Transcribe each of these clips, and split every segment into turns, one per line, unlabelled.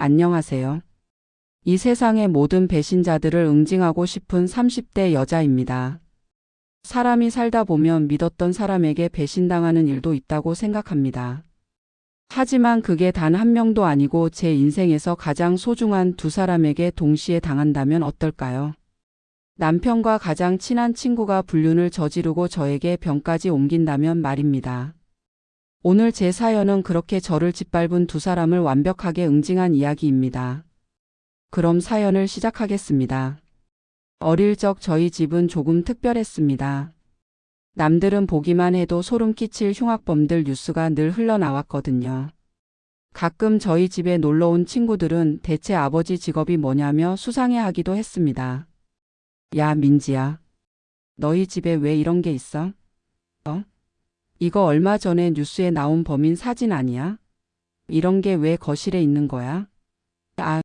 안녕하세요. 이 세상의 모든 배신자들을 응징하고 싶은 30대 여자입니다. 사람이 살다 보면 믿었던 사람에게 배신당하는 일도 있다고 생각합니다. 하지만 그게 단 한 명도 아니고 제 인생에서 가장 소중한 두 사람에게 동시에 당한다면 어떨까요? 남편과 가장 친한 친구가 불륜을 저지르고 저에게 병까지 옮긴다면 말입니다. 오늘 제 사연은 그렇게 저를 짓밟은 두 사람을 완벽하게 응징한 이야기입니다. 그럼 사연을 시작하겠습니다. 어릴 적 저희 집은 조금 특별했습니다. 남들은 보기만 해도 소름 끼칠 흉악범들 뉴스가 늘 흘러나왔거든요. 가끔 저희 집에 놀러온 친구들은 대체 아버지 직업이 뭐냐며 수상해하기도 했습니다. 야, 민지야. 너희 집에 왜 이런 게 있어? 이거 얼마 전에 뉴스에 나온 범인 사진 아니야? 이런 게 왜 거실에 있는 거야?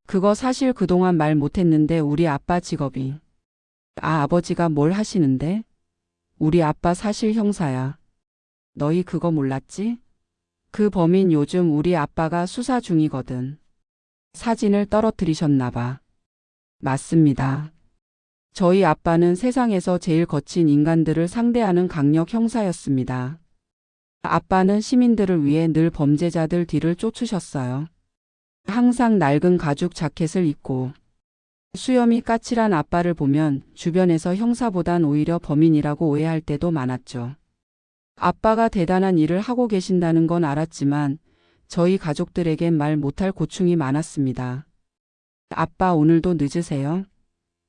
그거 사실 그동안 말 못했는데 우리 아빠 직업이. 아버지가 뭘 하시는데? 우리 아빠 사실 형사야. 너희 그거 몰랐지? 그 범인 요즘 우리 아빠가 수사 중이거든. 사진을 떨어뜨리셨나 봐. 맞습니다. 저희 아빠는 세상에서 제일 거친 인간들을 상대하는 강력 형사였습니다. 아빠는 시민들을 위해 늘 범죄자들 뒤를 쫓으셨어요. 항상 낡은 가죽 자켓을 입고. 수염이 까칠한 아빠를 보면 주변에서 형사보단 오히려 범인이라고 오해할 때도 많았죠. 아빠가 대단한 일을 하고 계신다는 건 알았지만 저희 가족들에겐 말 못할 고충이 많았습니다. 아빠 오늘도 늦으세요?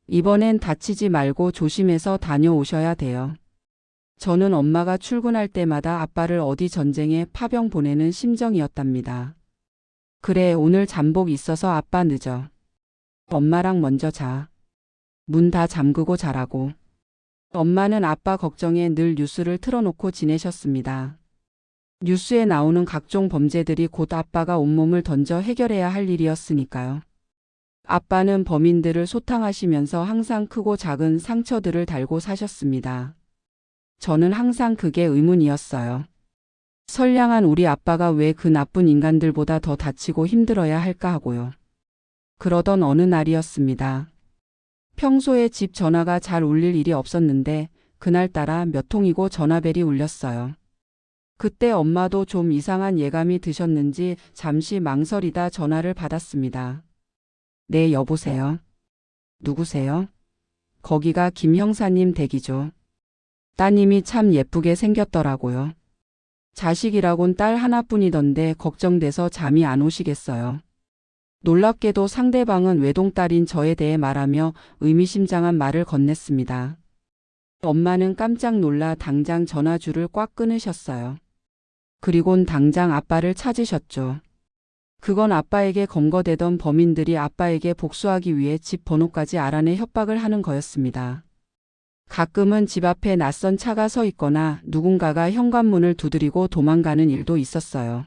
이번엔 다치지 말고 조심해서 다녀오셔야 돼요. 저는 엄마가 출근할 때마다 아빠를 어디 전쟁에 파병 보내는 심정이었답니다. 그래, 오늘 잠복 있어서 아빠 늦어. 엄마랑 먼저 자. 문 다 잠그고 자라고. 엄마는 아빠 걱정에 늘 뉴스를 틀어놓고 지내셨습니다. 뉴스에 나오는 각종 범죄들이 곧 아빠가 온몸을 던져 해결해야 할 일이었으니까요. 아빠는 범인들을 소탕하시면서 항상 크고 작은 상처들을 달고 사셨습니다. 저는 항상 그게 의문이었어요. 선량한 우리 아빠가 왜 그 나쁜 인간들보다 더 다치고 힘들어야 할까 하고요. 그러던 어느 날이었습니다. 평소에 집 전화가 잘 울릴 일이 없었는데 그날따라 몇 통이고 전화벨이 울렸어요. 그때 엄마도 좀 이상한 예감이 드셨는지 잠시 망설이다 전화를 받았습니다. 네, 여보세요. 누구세요? 거기가 김 형사님 댁이죠. 따님이 참 예쁘게 생겼더라고요. 자식이라곤 딸 하나뿐이던데 걱정돼서 잠이 안 오시겠어요. 놀랍게도 상대방은 외동딸인 저에 대해 말하며 의미심장한 말을 건넸습니다. 엄마는 깜짝 놀라 당장 전화줄을 꽉 끊으셨어요. 그리곤 당장 아빠를 찾으셨죠. 그건 아빠에게 검거되던 범인들이 아빠에게 복수하기 위해 집 번호까지 알아내 협박을 하는 거였습니다. 가끔은 집 앞에 낯선 차가 서 있거나 누군가가 현관문을 두드리고 도망가는 일도 있었어요.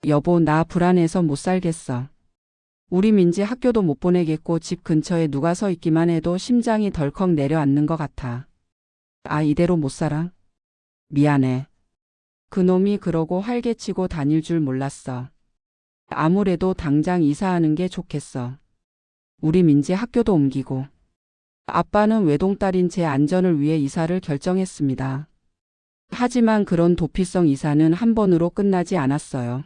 여보, 나 불안해서 못 살겠어. 우리 민지 학교도 못 보내겠고 집 근처에 누가 서 있기만 해도 심장이 덜컥 내려앉는 것 같아. 이대로 못 살아? 미안해. 그놈이 그러고 활개치고 다닐 줄 몰랐어. 아무래도 당장 이사하는 게 좋겠어. 우리 민지 학교도 옮기고. 아빠는 외동딸인 제 안전을 위해 이사를 결정했습니다. 하지만 그런 도피성 이사는 한 번으로 끝나지 않았어요.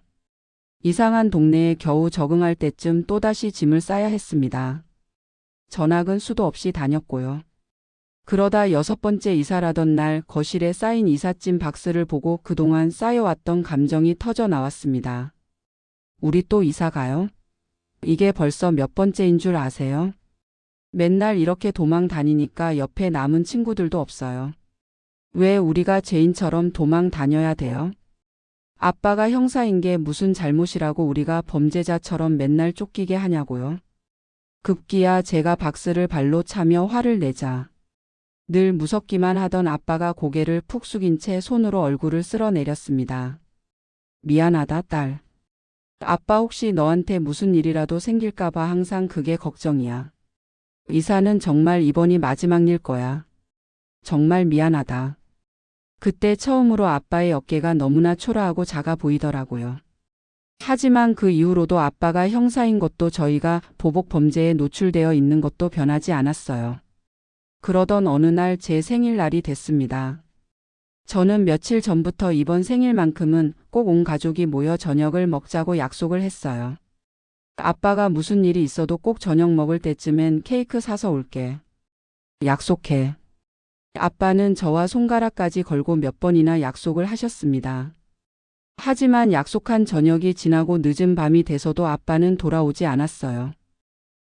이상한 동네에 겨우 적응할 때쯤 또다시 짐을 싸야 했습니다. 전학은 수도 없이 다녔고요. 그러다 6번째 이사라던 날 거실에 쌓인 이삿짐 박스를 보고 그동안 쌓여왔던 감정이 터져 나왔습니다. 우리 또 이사 가요? 이게 벌써 몇 번째인 줄 아세요? 맨날 이렇게 도망 다니니까 옆에 남은 친구들도 없어요. 왜 우리가 죄인처럼 도망 다녀야 돼요? 아빠가 형사인 게 무슨 잘못이라고 우리가 범죄자처럼 맨날 쫓기게 하냐고요? 급기야 제가 박스를 발로 차며 화를 내자. 늘 무섭기만 하던 아빠가 고개를 푹 숙인 채 손으로 얼굴을 쓸어내렸습니다. 미안하다, 딸. 아빠 혹시 너한테 무슨 일이라도 생길까봐 항상 그게 걱정이야. 이사는 정말 이번이 마지막 일 거야. 정말 미안하다. 그때 처음으로 아빠의 어깨가 너무나 초라하고 작아 보이더라고요. 하지만 그 이후로도 아빠가 형사인 것도 저희가 보복 범죄에 노출되어 있는 것도 변하지 않았어요. 그러던 어느 날 제 생일날이 됐습니다. 저는 며칠 전부터 이번 생일만큼은 꼭 온 가족이 모여 저녁을 먹자고 약속을 했어요. 아빠가 무슨 일이 있어도 꼭 저녁 먹을 때쯤엔 케이크 사서 올게. 약속해. 아빠는 저와 손가락까지 걸고 몇 번이나 약속을 하셨습니다. 하지만 약속한 저녁이 지나고 늦은 밤이 돼서도 아빠는 돌아오지 않았어요.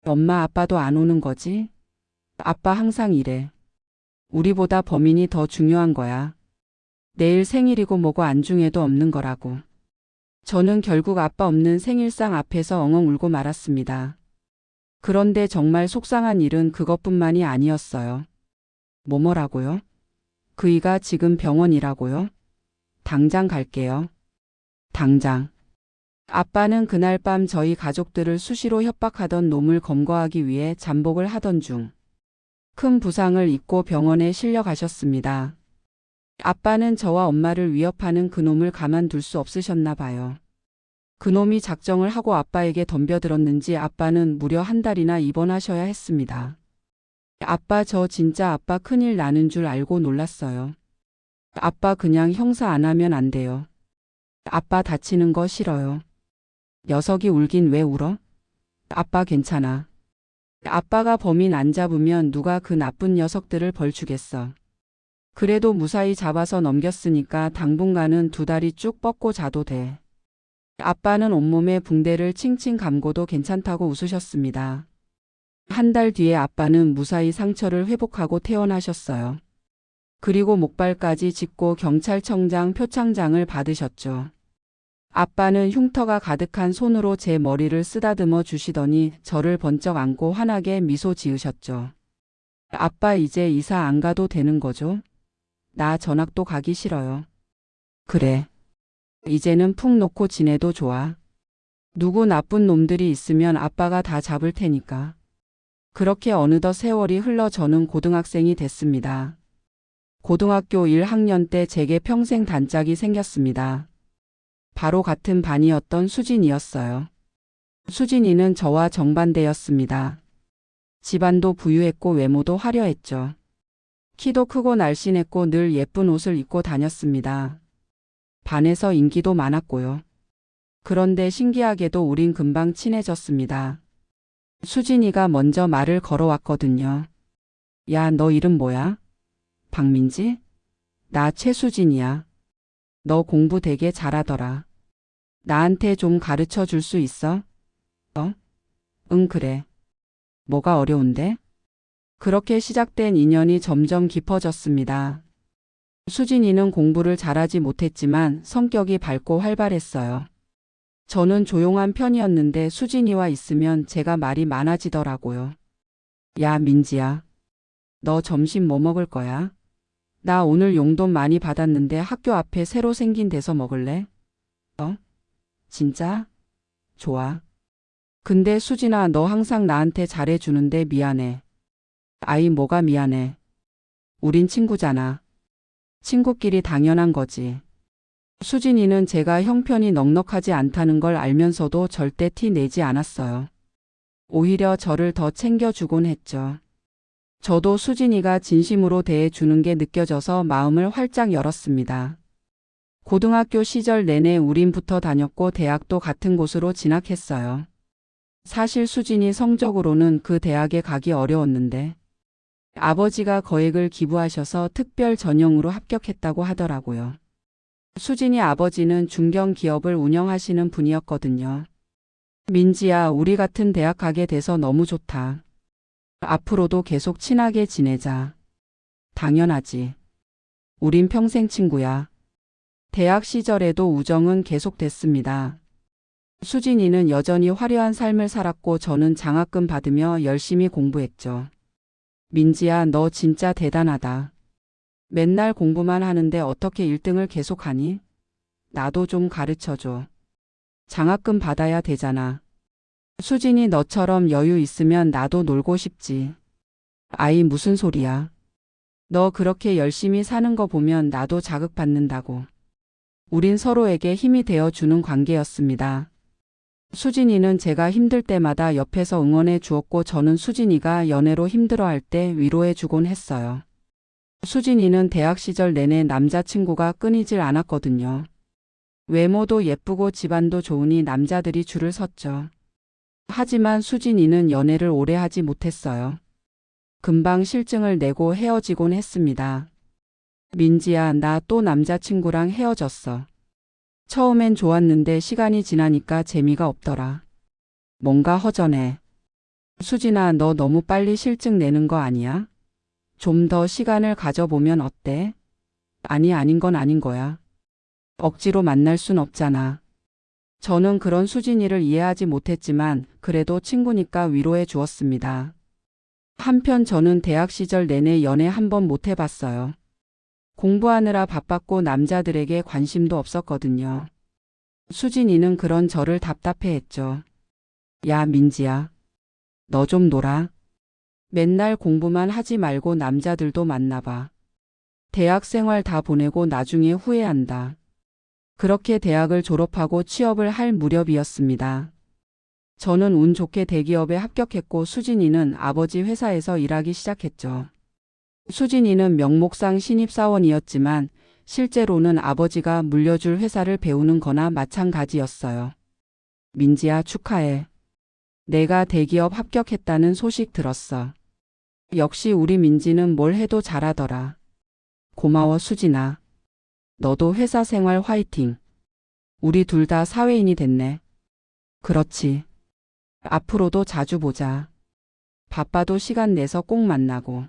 엄마, 아빠도 안 오는 거지? 아빠 항상 이래. 우리보다 범인이 더 중요한 거야. 내일 생일이고 뭐고 안중에도 없는 거라고. 저는 결국 아빠 없는 생일상 앞에서 엉엉 울고 말았습니다. 그런데 정말 속상한 일은 그것뿐만이 아니었어요. 뭐라고요? 그이가 지금 병원이라고요? 당장 갈게요. 당장. 아빠는 그날 밤 저희 가족들을 수시로 협박하던 놈을 검거하기 위해 잠복을 하던 중 큰 부상을 입고 병원에 실려 가셨습니다. 아빠는 저와 엄마를 위협하는 그놈을 가만둘 수 없으셨나 봐요. 그놈이 작정을 하고 아빠에게 덤벼들었는지 아빠는 무려 한 달이나 입원하셔야 했습니다. 아빠, 저 진짜 아빠 큰일 나는 줄 알고 놀랐어요. 아빠 그냥 형사 안 하면 안 돼요. 아빠 다치는 거 싫어요. 녀석이 울긴 왜 울어? 아빠 괜찮아. 아빠가 범인 안 잡으면 누가 그 나쁜 녀석들을 벌 주겠어. 그래도 무사히 잡아서 넘겼으니까 당분간은 두 다리 쭉 뻗고 자도 돼. 아빠는 온몸에 붕대를 칭칭 감고도 괜찮다고 웃으셨습니다. 한 달 뒤에 아빠는 무사히 상처를 회복하고 퇴원하셨어요. 그리고 목발까지 짚고 경찰청장 표창장을 받으셨죠. 아빠는 흉터가 가득한 손으로 제 머리를 쓰다듬어 주시더니 저를 번쩍 안고 환하게 미소 지으셨죠. 아빠, 이제 이사 안 가도 되는 거죠? 나 전학도 가기 싫어요. 그래. 이제는 푹 놓고 지내도 좋아. 누구 나쁜 놈들이 있으면 아빠가 다 잡을 테니까. 그렇게 어느덧 세월이 흘러 저는 고등학생이 됐습니다. 고등학교 1학년 때 제게 평생 단짝이 생겼습니다. 바로 같은 반이었던 수진이었어요. 수진이는 저와 정반대였습니다. 집안도 부유했고 외모도 화려했죠. 키도 크고 날씬했고 늘 예쁜 옷을 입고 다녔습니다. 반에서 인기도 많았고요. 그런데 신기하게도 우린 금방 친해졌습니다. 수진이가 먼저 말을 걸어왔거든요. 야, 너 이름 뭐야? 박민지? 나 최수진이야. 너 공부 되게 잘하더라. 나한테 좀 가르쳐 줄 수 있어? 응, 그래. 뭐가 어려운데? 그렇게 시작된 인연이 점점 깊어졌습니다. 수진이는 공부를 잘하지 못했지만 성격이 밝고 활발했어요. 저는 조용한 편이었는데 수진이와 있으면 제가 말이 많아지더라고요. 야, 민지야. 너 점심 뭐 먹을 거야? 나 오늘 용돈 많이 받았는데 학교 앞에 새로 생긴 데서 먹을래? 진짜? 좋아. 근데 수진아, 너 항상 나한테 잘해주는데 미안해. 아이, 뭐가 미안해. 우린 친구잖아. 친구끼리 당연한 거지. 수진이는 제가 형편이 넉넉하지 않다는 걸 알면서도 절대 티 내지 않았어요. 오히려 저를 더 챙겨주곤 했죠. 저도 수진이가 진심으로 대해주는 게 느껴져서 마음을 활짝 열었습니다. 고등학교 시절 내내 우린 붙어 다녔고 대학도 같은 곳으로 진학했어요. 사실 수진이 성적으로는 그 대학에 가기 어려웠는데 아버지가 거액을 기부하셔서 특별 전형으로 합격했다고 하더라고요. 수진이 아버지는 중견기업을 운영하시는 분이었거든요. 민지야, 우리 같은 대학 가게 돼서 너무 좋다. 앞으로도 계속 친하게 지내자. 당연하지. 우린 평생 친구야. 대학 시절에도 우정은 계속됐습니다. 수진이는 여전히 화려한 삶을 살았고 저는 장학금 받으며 열심히 공부했죠. 민지야, 너 진짜 대단하다. 맨날 공부만 하는데 어떻게 1등을 계속하니? 나도 좀 가르쳐줘. 장학금 받아야 되잖아. 수진이 너처럼 여유 있으면 나도 놀고 싶지. 아이, 무슨 소리야. 너 그렇게 열심히 사는 거 보면 나도 자극받는다고. 우린 서로에게 힘이 되어주는 관계였습니다. 수진이는 제가 힘들 때마다 옆에서 응원해 주었고 저는 수진이가 연애로 힘들어할 때 위로해 주곤 했어요. 수진이는 대학 시절 내내 남자친구가 끊이질 않았거든요. 외모도 예쁘고 집안도 좋으니 남자들이 줄을 섰죠. 하지만 수진이는 연애를 오래 하지 못했어요. 금방 실증을 내고 헤어지곤 했습니다. 민지야, 나 또 남자친구랑 헤어졌어. 처음엔 좋았는데 시간이 지나니까 재미가 없더라. 뭔가 허전해. 수진아, 너 너무 빨리 실증 내는 거 아니야? 좀 더 시간을 가져보면 어때? 아니, 아닌 건 아닌 거야. 억지로 만날 순 없잖아. 저는 그런 수진이를 이해하지 못했지만 그래도 친구니까 위로해 주었습니다. 한편 저는 대학 시절 내내 연애 한 번 못 해봤어요. 공부하느라 바빴고 남자들에게 관심도 없었거든요. 수진이는 그런 저를 답답해했죠. 야, 민지야. 너 좀 놀아. 맨날 공부만 하지 말고 남자들도 만나봐. 대학 생활 다 보내고 나중에 후회한다. 그렇게 대학을 졸업하고 취업을 할 무렵이었습니다. 저는 운 좋게 대기업에 합격했고 수진이는 아버지 회사에서 일하기 시작했죠. 수진이는 명목상 신입사원이었지만 실제로는 아버지가 물려줄 회사를 배우는 거나 마찬가지였어요. 민지야, 축하해. 내가 대기업 합격했다는 소식 들었어. 역시 우리 민지는 뭘 해도 잘하더라. 고마워, 수진아. 너도 회사 생활 화이팅. 우리 둘 다 사회인이 됐네. 그렇지. 앞으로도 자주 보자. 바빠도 시간 내서 꼭 만나고.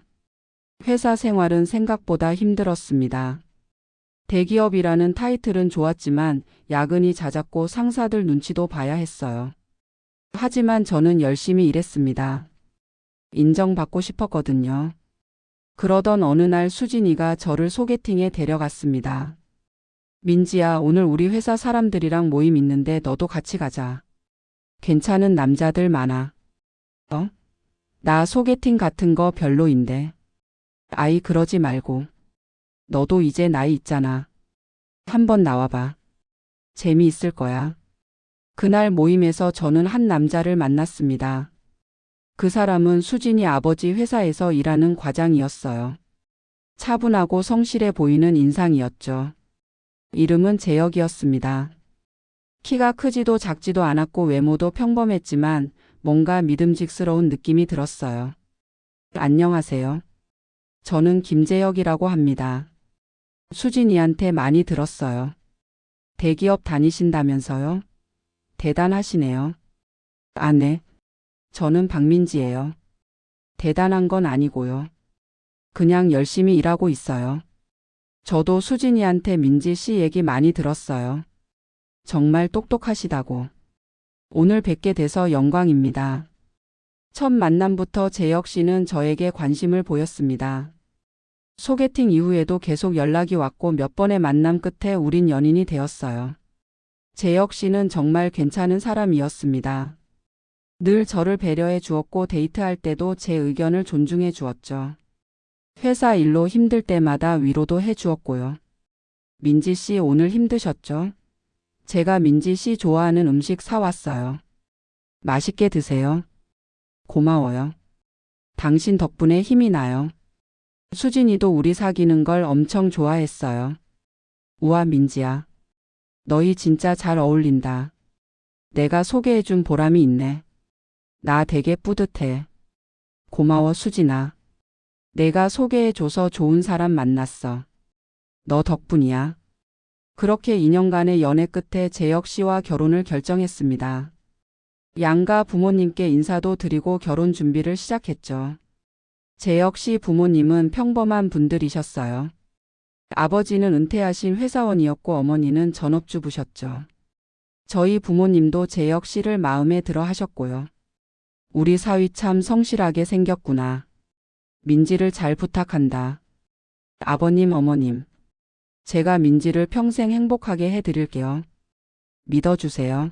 회사 생활은 생각보다 힘들었습니다. 대기업이라는 타이틀은 좋았지만 야근이 잦았고 상사들 눈치도 봐야 했어요. 하지만 저는 열심히 일했습니다. 인정받고 싶었거든요. 그러던 어느 날 수진이가 저를 소개팅에 데려갔습니다. 민지야, 오늘 우리 회사 사람들이랑 모임 있는데 너도 같이 가자. 괜찮은 남자들 많아. 나 소개팅 같은 거 별로인데. 아이, 그러지 말고. 너도 이제 나이 있잖아. 한번 나와봐. 재미있을 거야. 그날 모임에서 저는 한 남자를 만났습니다. 그 사람은 수진이 아버지 회사에서 일하는 과장이었어요. 차분하고 성실해 보이는 인상이었죠. 이름은 재혁이었습니다. 키가 크지도 작지도 않았고 외모도 평범했지만 뭔가 믿음직스러운 느낌이 들었어요. 안녕하세요. 저는 김재혁이라고 합니다. 수진이한테 많이 들었어요. 대기업 다니신다면서요? 대단하시네요. 아, 네. 저는 박민지예요. 대단한 건 아니고요. 그냥 열심히 일하고 있어요. 저도 수진이한테 민지 씨 얘기 많이 들었어요. 정말 똑똑하시다고. 오늘 뵙게 돼서 영광입니다. 첫 만남부터 재혁 씨는 저에게 관심을 보였습니다. 소개팅 이후에도 계속 연락이 왔고 몇 번의 만남 끝에 우린 연인이 되었어요. 재혁 씨는 정말 괜찮은 사람이었습니다. 늘 저를 배려해 주었고 데이트할 때도 제 의견을 존중해 주었죠. 회사 일로 힘들 때마다 위로도 해 주었고요. 민지 씨, 오늘 힘드셨죠? 제가 민지 씨 좋아하는 음식 사왔어요. 맛있게 드세요. 고마워요. 당신 덕분에 힘이 나요. 수진이도 우리 사귀는 걸 엄청 좋아했어요. 우와, 민지야. 너희 진짜 잘 어울린다. 내가 소개해준 보람이 있네. 나 되게 뿌듯해. 고마워, 수진아. 내가 소개해줘서 좋은 사람 만났어. 너 덕분이야. 그렇게 2년간의 연애 끝에 재혁 씨와 결혼을 결정했습니다. 양가 부모님께 인사도 드리고 결혼 준비를 시작했죠. 재혁 씨 부모님은 평범한 분들이셨어요. 아버지는 은퇴하신 회사원이었고 어머니는 전업주부셨죠. 저희 부모님도 재혁 씨를 마음에 들어 하셨고요. 우리 사위 참 성실하게 생겼구나. 민지를 잘 부탁한다. 아버님, 어머님. 제가 민지를 평생 행복하게 해드릴게요. 믿어주세요.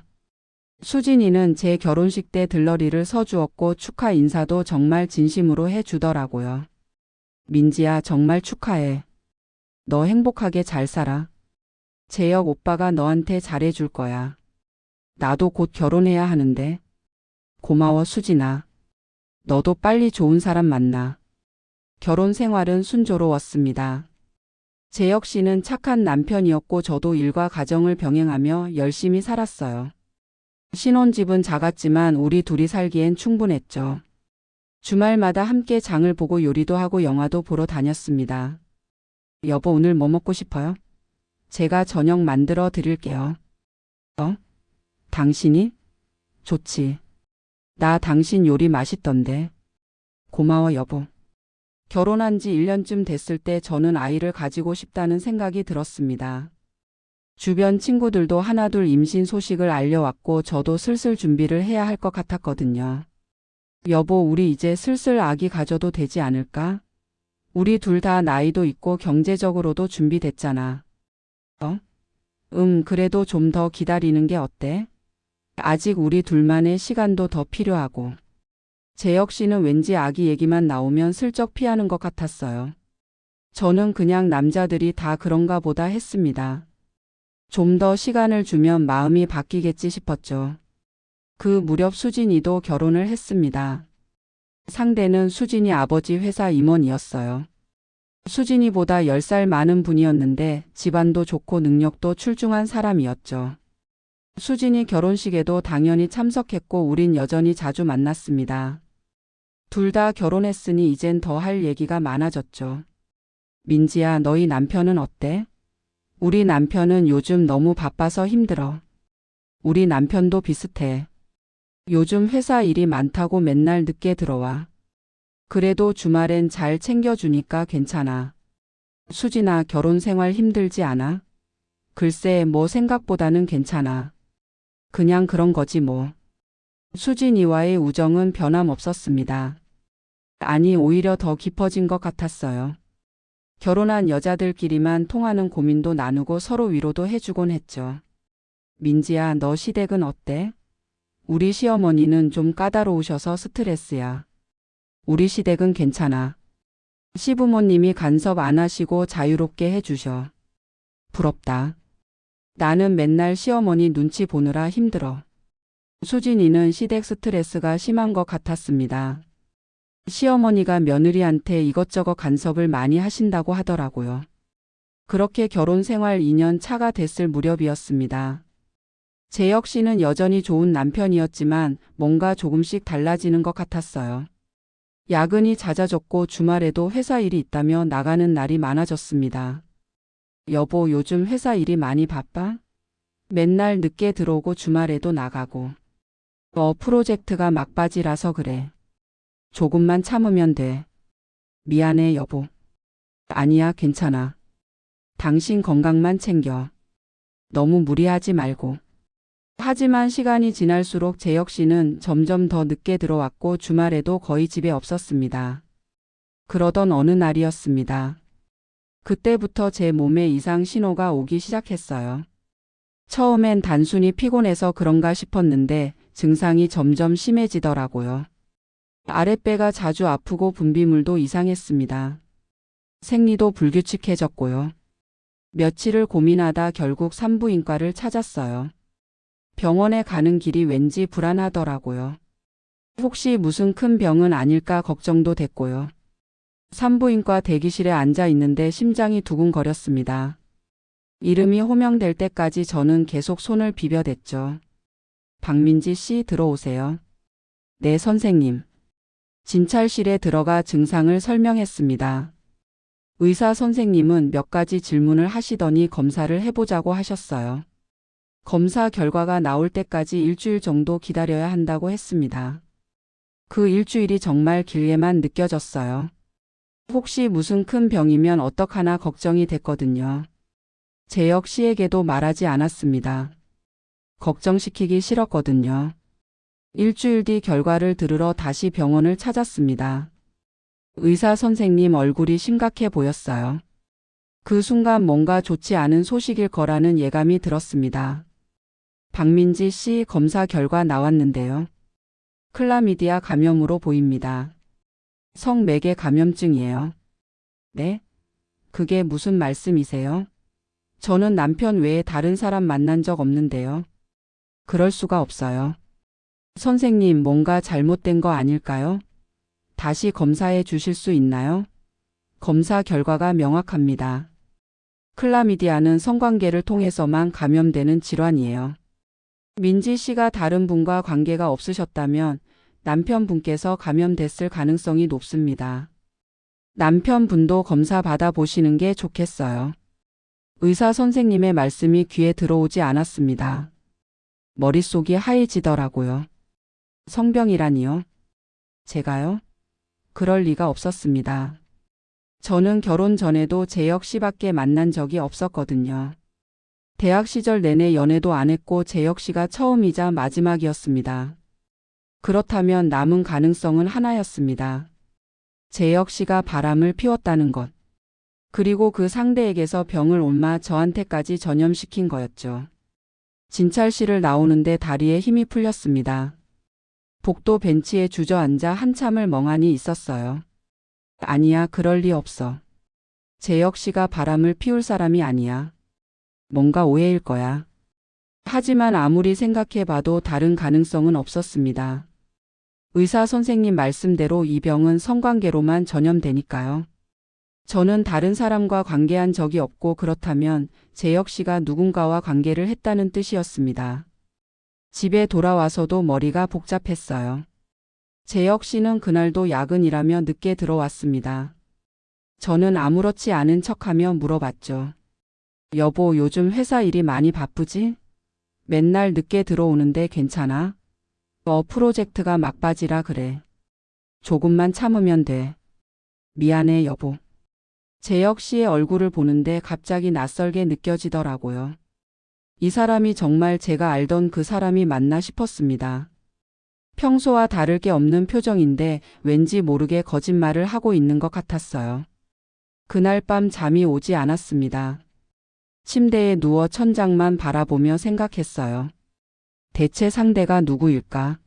수진이는 제 결혼식 때 들러리를 서주었고 축하 인사도 정말 진심으로 해주더라고요. 민지야, 정말 축하해. 너 행복하게 잘 살아. 재혁 오빠가 너한테 잘해줄 거야. 나도 곧 결혼해야 하는데. 고마워, 수진아. 너도 빨리 좋은 사람 만나. 결혼 생활은 순조로웠습니다. 재혁 씨는 착한 남편이었고 저도 일과 가정을 병행하며 열심히 살았어요. 신혼집은 작았지만 우리 둘이 살기엔 충분했죠. 주말마다 함께 장을 보고 요리도 하고 영화도 보러 다녔습니다. 여보, 오늘 뭐 먹고 싶어요? 제가 저녁 만들어 드릴게요. 당신이? 좋지. 나 당신 요리 맛있던데. 고마워, 여보. 결혼한 지 1년쯤 됐을 때 저는 아이를 가지고 싶다는 생각이 들었습니다. 주변 친구들도 하나둘 임신 소식을 알려왔고 저도 슬슬 준비를 해야 할 것 같았거든요. 여보, 우리 이제 슬슬 아기 가져도 되지 않을까? 우리 둘 다 나이도 있고 경제적으로도 준비됐잖아. 그래도 좀 더 기다리는 게 어때? 아직 우리 둘만의 시간도 더 필요하고. 재혁 씨는 왠지 아기 얘기만 나오면 슬쩍 피하는 것 같았어요. 저는 그냥 남자들이 다 그런가 보다 했습니다. 좀 더 시간을 주면 마음이 바뀌겠지 싶었죠. 그 무렵 수진이도 결혼을 했습니다. 상대는 수진이 아버지 회사 임원이었어요. 수진이보다 10살 많은 분이었는데 집안도 좋고 능력도 출중한 사람이었죠. 수진이 결혼식에도 당연히 참석했고 우린 여전히 자주 만났습니다. 둘 다 결혼했으니 이젠 더 할 얘기가 많아졌죠. 민지야, 너희 남편은 어때? 우리 남편은 요즘 너무 바빠서 힘들어. 우리 남편도 비슷해. 요즘 회사 일이 많다고 맨날 늦게 들어와. 그래도 주말엔 잘 챙겨주니까 괜찮아. 수진아, 결혼 생활 힘들지 않아? 글쎄, 뭐 생각보다는 괜찮아. 그냥 그런 거지 뭐. 수진이와의 우정은 변함없었습니다. 아니, 오히려 더 깊어진 것 같았어요. 결혼한 여자들끼리만 통하는 고민도 나누고 서로 위로도 해주곤 했죠. 민지야, 너 시댁은 어때? 우리 시어머니는 좀 까다로우셔서 스트레스야. 우리 시댁은 괜찮아. 시부모님이 간섭 안 하시고 자유롭게 해주셔. 부럽다. 나는 맨날 시어머니 눈치 보느라 힘들어. 수진이는 시댁 스트레스가 심한 것 같았습니다. 시어머니가 며느리한테 이것저것 간섭을 많이 하신다고 하더라고요. 그렇게 결혼 생활 2년 차가 됐을 무렵이었습니다. 재혁 씨는 여전히 좋은 남편이었지만 뭔가 조금씩 달라지는 것 같았어요. 야근이 잦아졌고 주말에도 회사 일이 있다며 나가는 날이 많아졌습니다. 여보, 요즘 회사 일이 많이 바빠? 맨날 늦게 들어오고 주말에도 나가고. 프로젝트가 막바지라서 그래. 조금만 참으면 돼. 미안해, 여보. 아니야, 괜찮아. 당신 건강만 챙겨. 너무 무리하지 말고. 하지만 시간이 지날수록 재혁 씨는 점점 더 늦게 들어왔고 주말에도 거의 집에 없었습니다. 그러던 어느 날이었습니다. 그때부터 제 몸에 이상 신호가 오기 시작했어요. 처음엔 단순히 피곤해서 그런가 싶었는데 증상이 점점 심해지더라고요. 아랫배가 자주 아프고 분비물도 이상했습니다. 생리도 불규칙해졌고요. 며칠을 고민하다 결국 산부인과를 찾았어요. 병원에 가는 길이 왠지 불안하더라고요. 혹시 무슨 큰 병은 아닐까 걱정도 됐고요. 산부인과 대기실에 앉아 있는데 심장이 두근거렸습니다. 이름이 호명될 때까지 저는 계속 손을 비벼댔죠. 박민지 씨, 들어오세요. 네, 선생님. 진찰실에 들어가 증상을 설명했습니다. 의사 선생님은 몇 가지 질문을 하시더니 검사를 해보자고 하셨어요. 검사 결과가 나올 때까지 일주일 정도 기다려야 한다고 했습니다. 그 일주일이 정말 길게만 느껴졌어요. 혹시 무슨 큰 병이면 어떡하나 걱정이 됐거든요. 재혁 씨에게도 말하지 않았습니다. 걱정시키기 싫었거든요. 일주일 뒤 결과를 들으러 다시 병원을 찾았습니다. 의사 선생님 얼굴이 심각해 보였어요. 그 순간 뭔가 좋지 않은 소식일 거라는 예감이 들었습니다. 박민지 씨, 검사 결과 나왔는데요. 클라미디아 감염으로 보입니다. 성매개 감염증이에요. 네? 그게 무슨 말씀이세요? 저는 남편 외에 다른 사람 만난 적 없는데요. 그럴 수가 없어요. 선생님, 뭔가 잘못된 거 아닐까요? 다시 검사해 주실 수 있나요? 검사 결과가 명확합니다. 클라미디아는 성관계를 통해서만 감염되는 질환이에요. 민지 씨가 다른 분과 관계가 없으셨다면 남편분께서 감염됐을 가능성이 높습니다. 남편분도 검사 받아보시는 게 좋겠어요. 의사 선생님의 말씀이 귀에 들어오지 않았습니다. 머릿속이 하얘지더라고요. 성병이라니요? 제가요? 그럴 리가 없었습니다. 저는 결혼 전에도 재혁 씨밖에 만난 적이 없었거든요. 대학 시절 내내 연애도 안 했고 재혁 씨가 처음이자 마지막이었습니다. 그렇다면 남은 가능성은 하나였습니다. 재혁 씨가 바람을 피웠다는 것. 그리고 그 상대에게서 병을 옮아 저한테까지 전염시킨 거였죠. 진찰실을 나오는데 다리에 힘이 풀렸습니다. 복도 벤치에 주저앉아 한참을 멍하니 있었어요. 아니야, 그럴 리 없어. 재혁 씨가 바람을 피울 사람이 아니야. 뭔가 오해일 거야. 하지만 아무리 생각해봐도 다른 가능성은 없었습니다. 의사 선생님 말씀대로 이 병은 성관계로만 전염되니까요. 저는 다른 사람과 관계한 적이 없고 그렇다면 재혁 씨가 누군가와 관계를 했다는 뜻이었습니다. 집에 돌아와서도 머리가 복잡했어요. 재혁 씨는 그날도 야근이라며 늦게 들어왔습니다. 저는 아무렇지 않은 척하며 물어봤죠. 여보, 요즘 회사 일이 많이 바쁘지? 맨날 늦게 들어오는데 괜찮아? 프로젝트가 막바지라 그래. 조금만 참으면 돼. 미안해, 여보. 재혁 씨의 얼굴을 보는데 갑자기 낯설게 느껴지더라고요. 이 사람이 정말 제가 알던 그 사람이 맞나 싶었습니다. 평소와 다를 게 없는 표정인데 왠지 모르게 거짓말을 하고 있는 것 같았어요. 그날 밤 잠이 오지 않았습니다. 침대에 누워 천장만 바라보며 생각했어요. 대체 상대가 누구일까?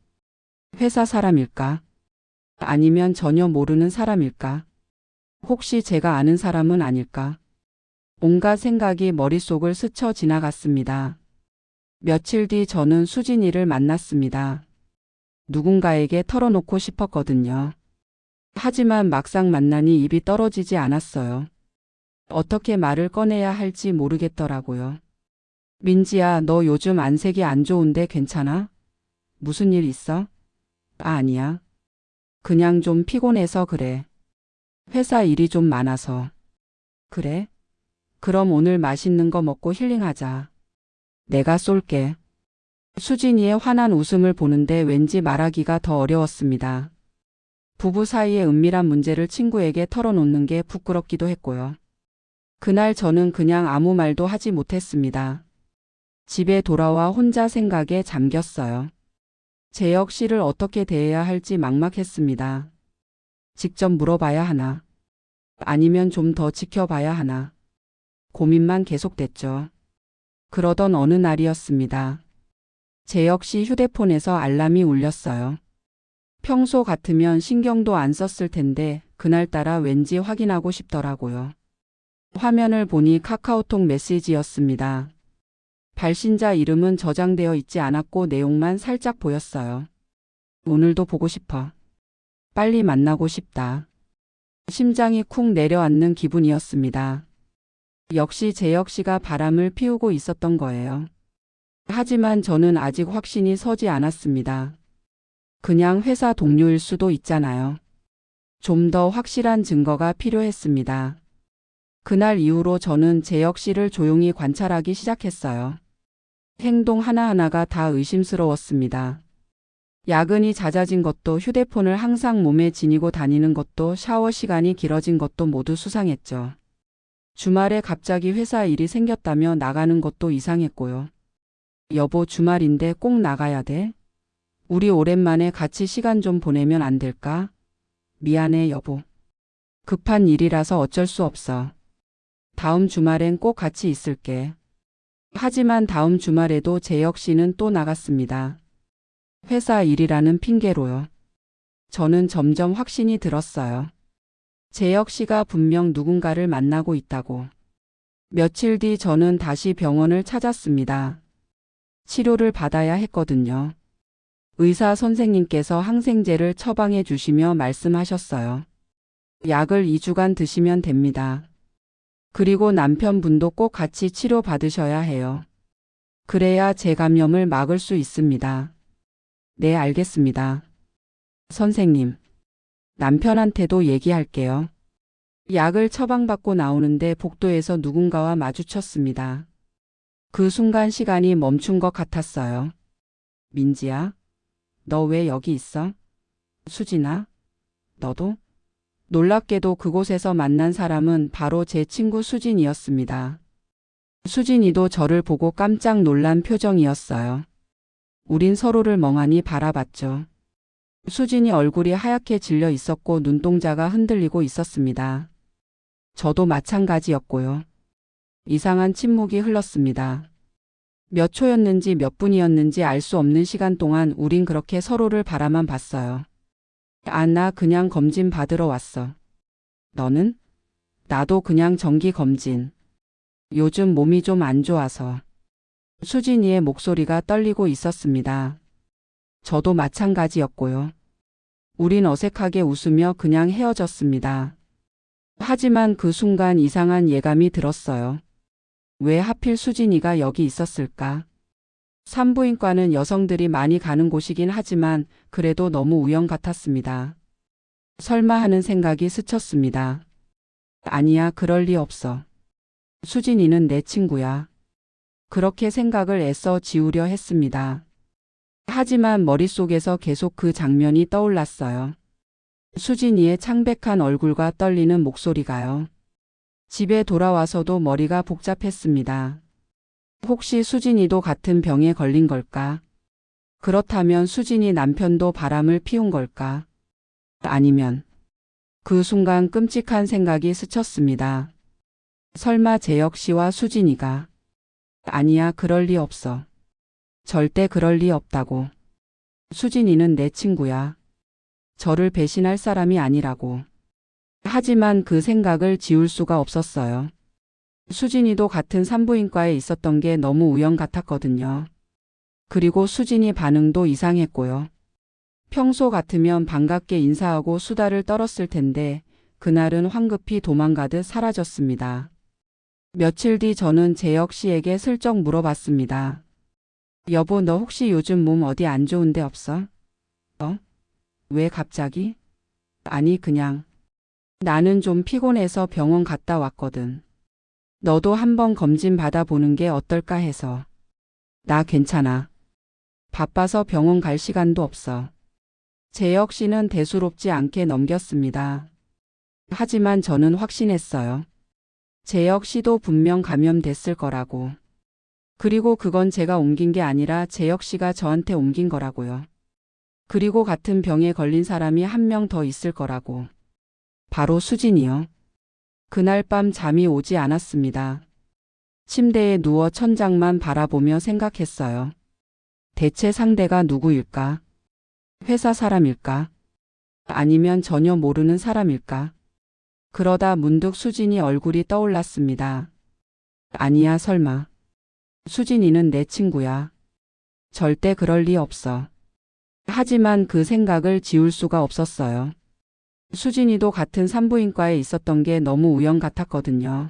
회사 사람일까? 아니면 전혀 모르는 사람일까? 혹시 제가 아는 사람은 아닐까? 온갖 생각이 머릿속을 스쳐 지나갔습니다. 며칠 뒤 저는 수진이를 만났습니다. 누군가에게 털어놓고 싶었거든요. 하지만 막상 만나니 입이 떨어지지 않았어요. 어떻게 말을 꺼내야 할지 모르겠더라고요. 민지야, 너 요즘 안색이 안 좋은데 괜찮아? 무슨 일 있어? 아니야. 그냥 좀 피곤해서 그래. 회사 일이 좀 많아서. 그래? 그럼 오늘 맛있는 거 먹고 힐링하자. 내가 쏠게. 수진이의 환한 웃음을 보는데 왠지 말하기가 더 어려웠습니다. 부부 사이의 은밀한 문제를 친구에게 털어놓는 게 부끄럽기도 했고요. 그날 저는 그냥 아무 말도 하지 못했습니다. 집에 돌아와 혼자 생각에 잠겼어요. 재혁 씨를 어떻게 대해야 할지 막막했습니다. 직접 물어봐야 하나? 아니면 좀 더 지켜봐야 하나? 고민만 계속됐죠. 그러던 어느 날이었습니다. 재혁 씨 휴대폰에서 알람이 울렸어요. 평소 같으면 신경도 안 썼을 텐데 그날따라 왠지 확인하고 싶더라고요. 화면을 보니 카카오톡 메시지였습니다. 발신자 이름은 저장되어 있지 않았고 내용만 살짝 보였어요. 오늘도 보고 싶어. 빨리 만나고 싶다. 심장이 쿵 내려앉는 기분이었습니다. 역시 재혁 씨가 바람을 피우고 있었던 거예요. 하지만 저는 아직 확신이 서지 않았습니다. 그냥 회사 동료일 수도 있잖아요. 좀 더 확실한 증거가 필요했습니다. 그날 이후로 저는 재혁 씨를 조용히 관찰하기 시작했어요. 행동 하나하나가 다 의심스러웠습니다. 야근이 잦아진 것도, 휴대폰을 항상 몸에 지니고 다니는 것도, 샤워 시간이 길어진 것도 모두 수상했죠. 주말에 갑자기 회사 일이 생겼다며 나가는 것도 이상했고요. 여보, 주말인데 꼭 나가야 돼? 우리 오랜만에 같이 시간 좀 보내면 안 될까? 미안해, 여보. 급한 일이라서 어쩔 수 없어. 다음 주말엔 꼭 같이 있을게. 하지만 다음 주말에도 재혁 씨는 또 나갔습니다. 회사 일이라는 핑계로요. 저는 점점 확신이 들었어요. 재혁 씨가 분명 누군가를 만나고 있다고. 며칠 뒤 저는 다시 병원을 찾았습니다. 치료를 받아야 했거든요. 의사 선생님께서 항생제를 처방해 주시며 말씀하셨어요. 약을 2주간 드시면 됩니다. 그리고 남편분도 꼭 같이 치료받으셔야 해요. 그래야 재감염을 막을 수 있습니다. 네, 알겠습니다. 선생님, 남편한테도 얘기할게요. 약을 처방받고 나오는데 복도에서 누군가와 마주쳤습니다. 그 순간 시간이 멈춘 것 같았어요. 민지야, 너 왜 여기 있어? 수진아, 너도? 놀랍게도 그곳에서 만난 사람은 바로 제 친구 수진이었습니다. 수진이도 저를 보고 깜짝 놀란 표정이었어요. 우린 서로를 멍하니 바라봤죠. 수진이 얼굴이 하얗게 질려 있었고 눈동자가 흔들리고 있었습니다. 저도 마찬가지였고요. 이상한 침묵이 흘렀습니다. 몇 초였는지 몇 분이었는지 알 수 없는 시간 동안 우린 그렇게 서로를 바라만 봤어요. 아, 나 그냥 검진 받으러 왔어. 너는? 나도 그냥 정기 검진. 요즘 몸이 좀 안 좋아서. 수진이의 목소리가 떨리고 있었습니다. 저도 마찬가지였고요. 우린 어색하게 웃으며 그냥 헤어졌습니다. 하지만 그 순간 이상한 예감이 들었어요. 왜 하필 수진이가 여기 있었을까? 산부인과는 여성들이 많이 가는 곳이긴 하지만 그래도 너무 우연 같았습니다. 설마 하는 생각이 스쳤습니다. 아니야, 그럴 리 없어. 수진이는 내 친구야. 그렇게 생각을 애써 지우려 했습니다. 하지만 머릿속에서 계속 그 장면이 떠올랐어요. 수진이의 창백한 얼굴과 떨리는 목소리가요. 집에 돌아와서도 머리가 복잡했습니다. 혹시 수진이도 같은 병에 걸린 걸까? 그렇다면 수진이 남편도 바람을 피운 걸까? 아니면 그 순간 끔찍한 생각이 스쳤습니다. 설마 재혁 씨와 수진이가? 아니야, 그럴 리 없어. 절대 그럴 리 없다고. 수진이는 내 친구야. 저를 배신할 사람이 아니라고. 하지만 그 생각을 지울 수가 없었어요. 수진이도 같은 산부인과에 있었던 게 너무 우연 같았거든요. 그리고 수진이 반응도 이상했고요. 평소 같으면 반갑게 인사하고 수다를 떨었을 텐데 그날은 황급히 도망가듯 사라졌습니다. 며칠 뒤 저는 재혁 씨에게 슬쩍 물어봤습니다. 여보, 너 혹시 요즘 몸 어디 안 좋은 데 없어? 왜 갑자기? 아니, 그냥. 나는 좀 피곤해서 병원 갔다 왔거든. 너도 한번 검진 받아보는 게 어떨까 해서. 나 괜찮아. 바빠서 병원 갈 시간도 없어. 재혁 씨는 대수롭지 않게 넘겼습니다. 하지만 저는 확신했어요. 재혁 씨도 분명 감염됐을 거라고. 그리고 그건 제가 옮긴 게 아니라 재혁 씨가 저한테 옮긴 거라고요. 그리고 같은 병에 걸린 사람이 한 명 더 있을 거라고. 바로 수진이요. 그날 밤 잠이 오지 않았습니다. 침대에 누워 천장만 바라보며 생각했어요. 대체 상대가 누구일까? 회사 사람일까? 아니면 전혀 모르는 사람일까? 그러다 문득 수진이 얼굴이 떠올랐습니다. 아니야, 설마. 수진이는 내 친구야. 절대 그럴 리 없어. 하지만 그 생각을 지울 수가 없었어요. 수진이도 같은 산부인과에 있었던 게 너무 우연 같았거든요.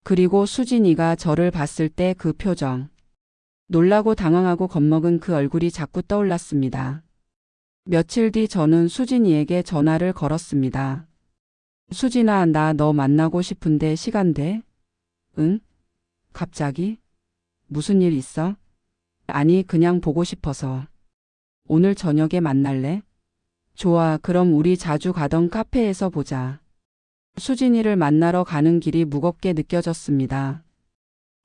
그리고 수진이가 저를 봤을 때 그 표정. 놀라고 당황하고 겁먹은 그 얼굴이 자꾸 떠올랐습니다. 며칠 뒤 저는 수진이에게 전화를 걸었습니다. 수진아, 나 너 만나고 싶은데 시간 돼? 응? 갑자기? 무슨 일 있어? 아니, 그냥 보고 싶어서. 오늘 저녁에 만날래? 좋아, 그럼 우리 자주 가던 카페에서 보자. 수진이를 만나러 가는 길이 무겁게 느껴졌습니다.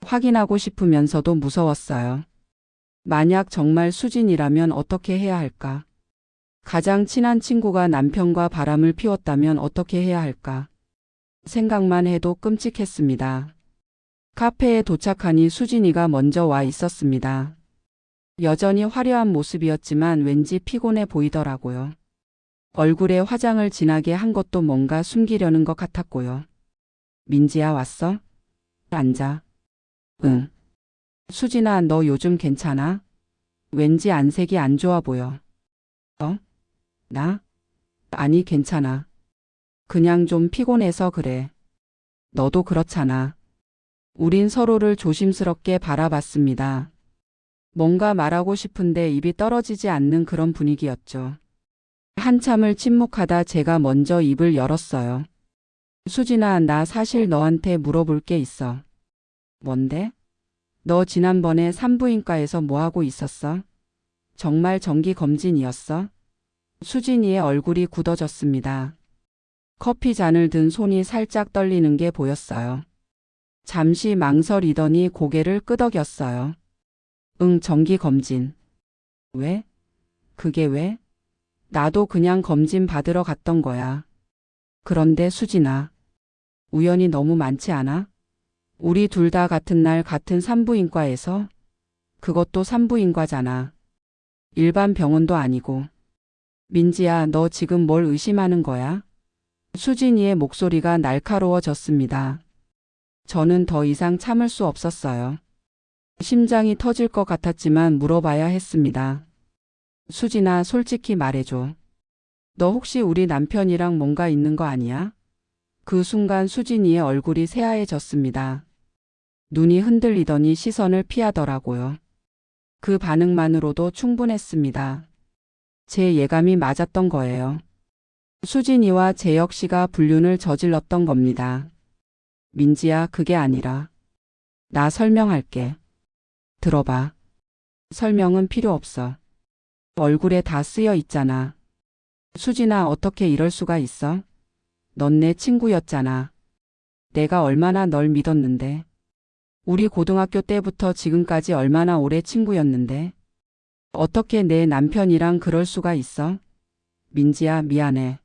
확인하고 싶으면서도 무서웠어요. 만약 정말 수진이라면 어떻게 해야 할까? 가장 친한 친구가 남편과 바람을 피웠다면 어떻게 해야 할까? 생각만 해도 끔찍했습니다. 카페에 도착하니 수진이가 먼저 와 있었습니다. 여전히 화려한 모습이었지만 왠지 피곤해 보이더라고요. 얼굴에 화장을 진하게 한 것도 뭔가 숨기려는 것 같았고요. 민지야, 왔어? 앉아. 응. 수진아, 너 요즘 괜찮아? 왠지 안색이 안 좋아 보여. 나? 아니, 괜찮아. 그냥 좀 피곤해서 그래. 너도 그렇잖아. 우린 서로를 조심스럽게 바라봤습니다. 뭔가 말하고 싶은데 입이 떨어지지 않는 그런 분위기였죠. 한참을 침묵하다 제가 먼저 입을 열었어요. 수진아, 나 사실 너한테 물어볼 게 있어. 뭔데? 너 지난번에 산부인과에서 뭐 하고 있었어? 정말 정기 검진이었어? 수진이의 얼굴이 굳어졌습니다. 커피 잔을 든 손이 살짝 떨리는 게 보였어요. 잠시 망설이더니 고개를 끄덕였어요. 응, 정기 검진. 왜? 그게 왜? 나도 그냥 검진 받으러 갔던 거야. 그런데 수진아, 우연이 너무 많지 않아? 우리 둘 다 같은 날 같은 산부인과에서? 그것도 산부인과잖아. 일반 병원도 아니고. 민지야, 너 지금 뭘 의심하는 거야? 수진이의 목소리가 날카로워졌습니다. 저는 더 이상 참을 수 없었어요. 심장이 터질 것 같았지만 물어봐야 했습니다. 수진아, 솔직히 말해줘. 너 혹시 우리 남편이랑 뭔가 있는 거 아니야? 그 순간 수진이의 얼굴이 새하얘졌습니다. 눈이 흔들리더니 시선을 피하더라고요. 그 반응만으로도 충분했습니다. 제 예감이 맞았던 거예요. 수진이와 재혁 씨가 불륜을 저질렀던 겁니다. 민지야, 그게 아니라. 나 설명할게. 들어봐. 설명은 필요 없어. 얼굴에 다 쓰여 있잖아. 수진아, 어떻게 이럴 수가 있어? 넌 내 친구였잖아. 내가 얼마나 널 믿었는데. 우리 고등학교 때부터 지금까지 얼마나 오래 친구였는데. 어떻게 내 남편이랑 그럴 수가 있어? 민지야, 미안해.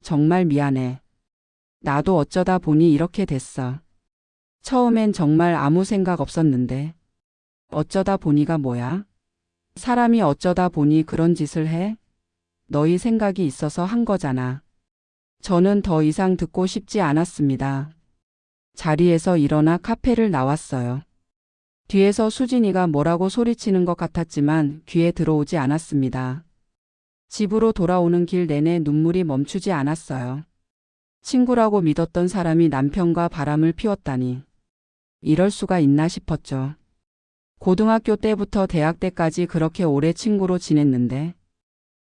정말 미안해. 나도 어쩌다 보니 이렇게 됐어. 처음엔 정말 아무 생각 없었는데. 어쩌다 보니가 뭐야? 사람이 어쩌다 보니 그런 짓을 해? 너희 생각이 있어서 한 거잖아. 저는 더 이상 듣고 싶지 않았습니다. 자리에서 일어나 카페를 나왔어요. 뒤에서 수진이가 뭐라고 소리치는 것 같았지만 귀에 들어오지 않았습니다. 집으로 돌아오는 길 내내 눈물이 멈추지 않았어요. 친구라고 믿었던 사람이 남편과 바람을 피웠다니. 이럴 수가 있나 싶었죠. 고등학교 때부터 대학 때까지 그렇게 오래 친구로 지냈는데,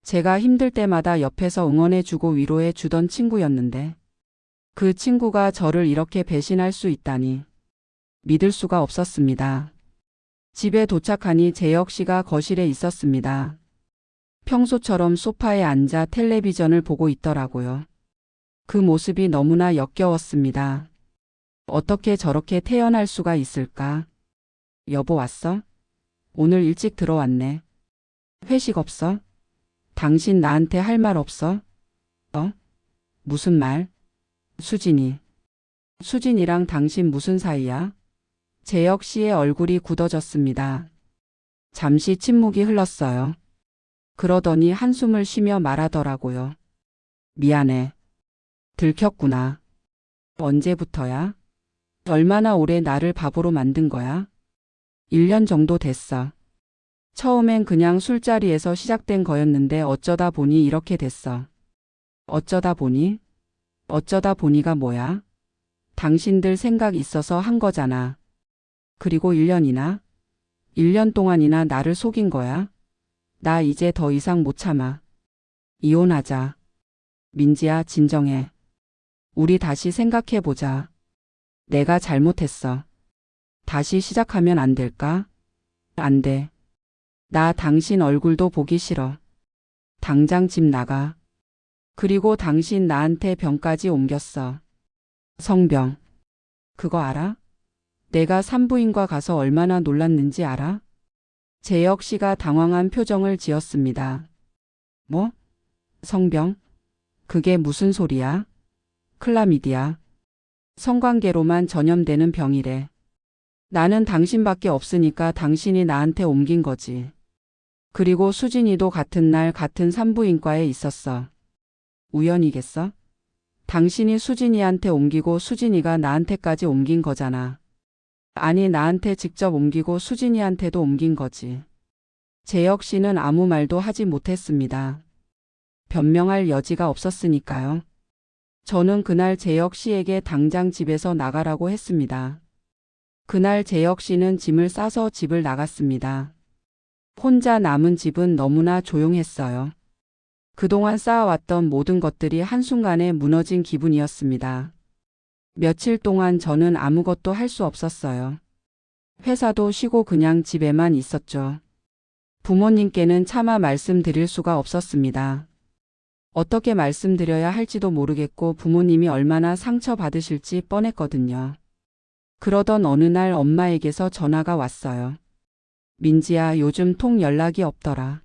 제가 힘들 때마다 옆에서 응원해주고 위로해주던 친구였는데, 그 친구가 저를 이렇게 배신할 수 있다니. 믿을 수가 없었습니다. 집에 도착하니 재혁 씨가 거실에 있었습니다. 평소처럼 소파에 앉아 텔레비전을 보고 있더라고요. 그 모습이 너무나 역겨웠습니다. 어떻게 저렇게 태어날 수가 있을까? 여보, 왔어? 오늘 일찍 들어왔네. 회식 없어? 당신 나한테 할 말 없어? 무슨 말? 수진이. 수진이랑 당신 무슨 사이야? 재혁 씨의 얼굴이 굳어졌습니다. 잠시 침묵이 흘렀어요. 그러더니 한숨을 쉬며 말하더라고요. 미안해. 들켰구나. 언제부터야? 얼마나 오래 나를 바보로 만든 거야? 1년 정도 됐어. 처음엔 그냥 술자리에서 시작된 거였는데 어쩌다 보니 이렇게 됐어. 어쩌다 보니? 어쩌다 보니가 뭐야? 당신들 생각 있어서 한 거잖아. 그리고 1년이나? 1년 동안이나 나를 속인 거야? 나 이제 더 이상 못 참아. 이혼하자. 민지야, 진정해. 우리 다시 생각해보자. 내가 잘못했어. 다시 시작하면 안 될까? 안 돼. 나 당신 얼굴도 보기 싫어. 당장 집 나가. 그리고 당신 나한테 병까지 옮겼어. 성병. 그거 알아? 내가 산부인과 가서 얼마나 놀랐는지 알아? 재혁 씨가 당황한 표정을 지었습니다. 뭐? 성병? 그게 무슨 소리야? 클라미디아. 성관계로만 전염되는 병이래. 나는 당신밖에 없으니까 당신이 나한테 옮긴 거지. 그리고 수진이도 같은 날 같은 산부인과에 있었어. 우연이겠어? 당신이 수진이한테 옮기고 수진이가 나한테까지 옮긴 거잖아. 아니, 나한테 직접 옮기고 수진이한테도 옮긴 거지. 재혁 씨는 아무 말도 하지 못했습니다. 변명할 여지가 없었으니까요. 저는 그날 재혁 씨에게 당장 집에서 나가라고 했습니다. 그날 재혁 씨는 짐을 싸서 집을 나갔습니다. 혼자 남은 집은 너무나 조용했어요. 그동안 쌓아왔던 모든 것들이 한순간에 무너진 기분이었습니다. 며칠 동안 저는 아무것도 할 수 없었어요. 회사도 쉬고 그냥 집에만 있었죠. 부모님께는 차마 말씀드릴 수가 없었습니다. 어떻게 말씀드려야 할지도 모르겠고 부모님이 얼마나 상처받으실지 뻔했거든요. 그러던 어느 날 엄마에게서 전화가 왔어요. 민지야, 요즘 통 연락이 없더라.